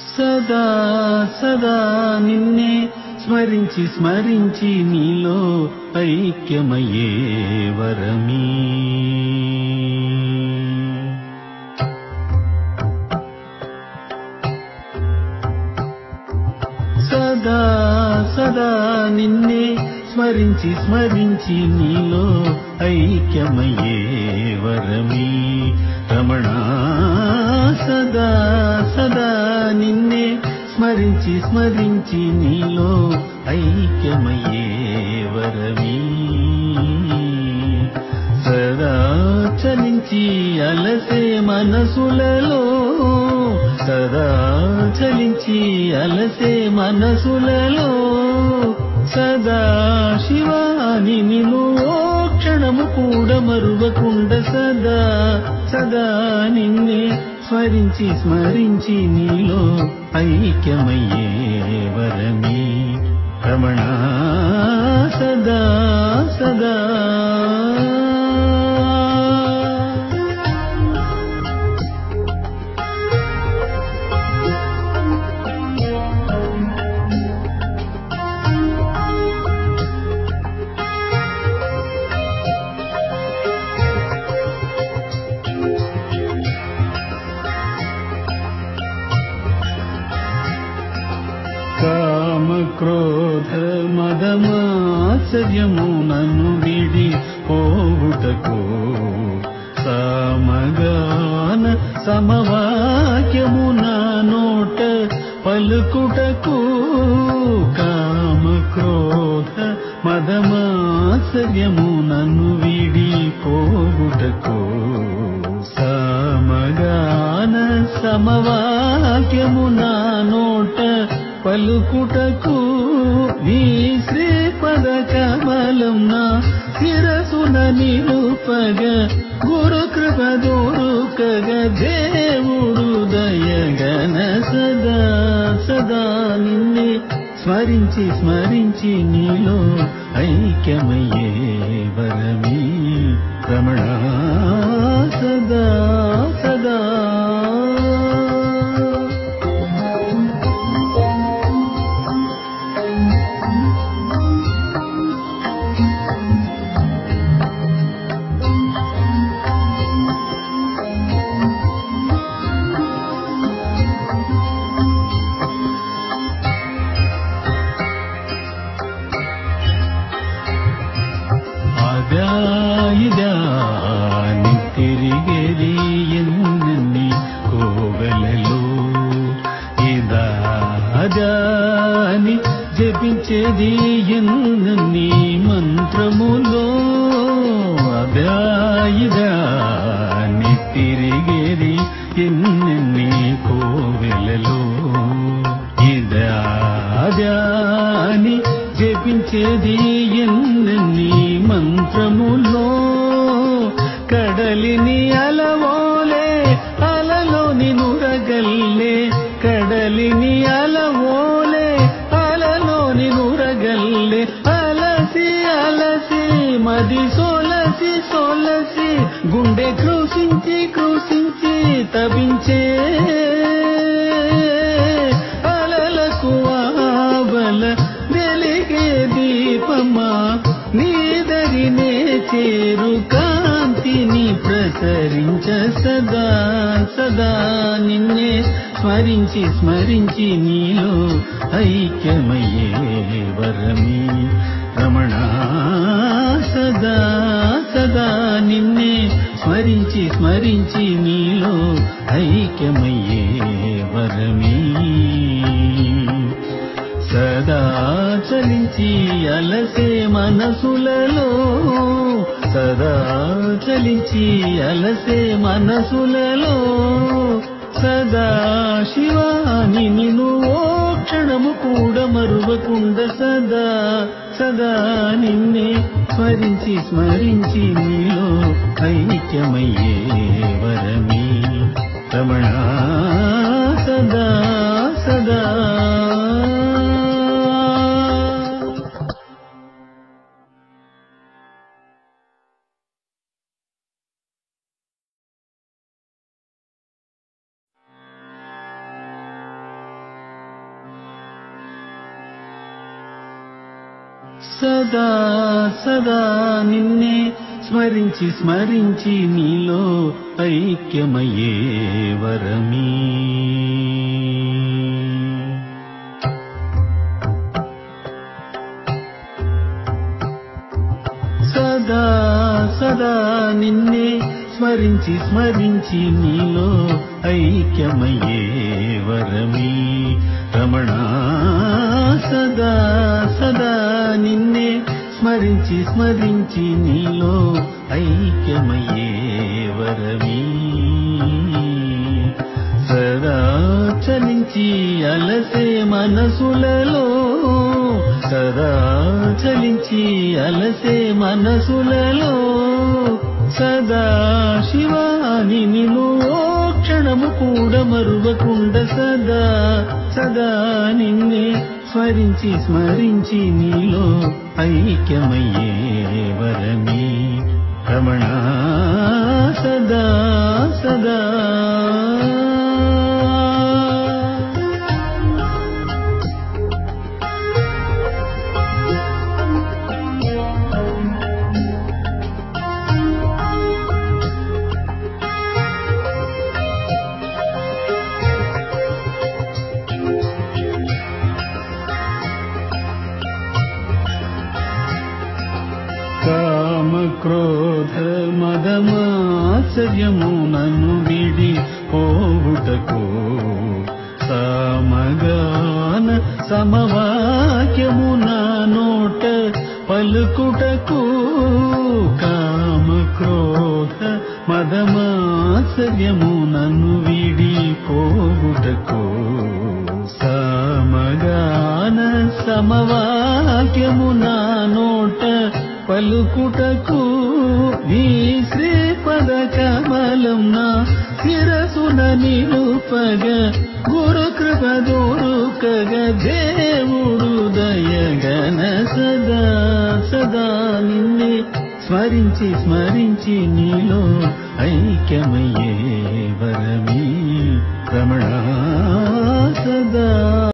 సదా సదా నిన్నే స్మరించి స్మరించి నీలో ఐక్యమయ్యే వరమీ. సదా సదా నిన్నే స్మరించి స్మరించి నీలో ఐక్యమయ్యే వరమీ. రమణ సదా సదా నిన్నే స్మరించి స్మరించి నీలో ఐక్యమయ్యే వరమీ. సదా చలించి అలసే మనసులలో, సదా చలించి అలసే మనసులలో సదా శివాని నిన్ను ఓ క్షణము కూడా మరువకుండ సదా సదా నిన్నే స్మరించి స్మరించి నీలో ఐక్యమయ్యే వరమీ. రమణ సదా సదా. కామ క్రోధ మదమాత్సర్యము నన్ను విడి పోవుటకు, సామగాన సమవాక్యము నా నోట పలుకుటకు. కామ క్రోధ మదమాత్సర్యము నన్ను విడి పోవుటకు, సామగాన సమవాక్యము నా నోట పలుకుటకు. నీ శ్రీపద కమలం నా శిరసున నిలుపగ, గురు కృప దొరుకగ దేవుడు దయగన సదా సదా నిన్నే స్మరించి స్మరించి నీలో ఐక్యమయ్యే వరమీ. రమణ సదా సదా. ఇదాని తిరిగేది ఎన్ని కోవెలలో, ఇదాని జపించేది ఎన్ని మంత్రములో. ఇదాని తిరిగేది ఎన్ని కోవెలలో, ఇదాని జపించేది ఎన్ని మంత్రములో. కడలిని అలవోలే అలలోని నురగల్లే, కడలిని అలవోలే అలలోని నురగల్లే. అలసి అలసి మది సోలసి సోలసి, గుండె కృషించి కృషించి తపించే. అలలకు ఆవల వెలిగే దీపమా, నీదరినే చేరు కాంతిని ప్రసరించ. సదా సదా నిన్నే స్మరించి స్మరించి నీలో ఐక్యమయ్యే వరమీ. రమణ సదా సదా నిన్నే స్మరించి స్మరించి నీలో ఐక్యమయ్యే వరమీ. సదా చలించి అలసే మనసులలో, సదా చలించి అలసే మనసులలో సదా శివాని నిన్ను ఓ క్షణము కూడా మరువకుండ సదా సదా నిన్నే స్మరించి స్మరించి నీలో ఐక్యమయ్యే వరమీ. రమణ సదా సదా. సదా సదా నిన్నే స్మరించి స్మరించి నీలో ఐక్యమయ్యే వరమీ సదా సదా నిన్నే స్మరించి స్మరించి నీలో ఐక్యమయ్యే వరమీ రమణ సదా సదా నిన్నే స్మరించి స్మరించి నీలో ఐక్యమయ్యే వరమీ సదా చలించి అలసే మనసులలో సదా చలించి అలసే మనసులలో సదా శివాని నిన్ను ఓ క్షణము కూడా మరువకుండ సదా సదా నిన్నే స్మరించి స్మరించి నీలో ఐక్యమయ్యే వరమీ రమణ సదా సదా కామ క్రోధ మదమాశ్చర్యము నన్ను విడి పోవుటకు సమగాన సమవాక్యము నా నోట పలుకుటకు కామ క్రోధ మదమాశ్చర్యము నన్ను విడి పోవుటకు సమగాన సమవాక్యము నా నోట పలుకుటకు నీ శ్రీపద కమలం నా శిరసున నిలుపగ గురు కృప దొరుకగ దేవుడు దయగన సదా సదా నిన్నే స్మరించి స్మరించి నీలో ఐక్యమయ్యే వరమీ రమణ సదా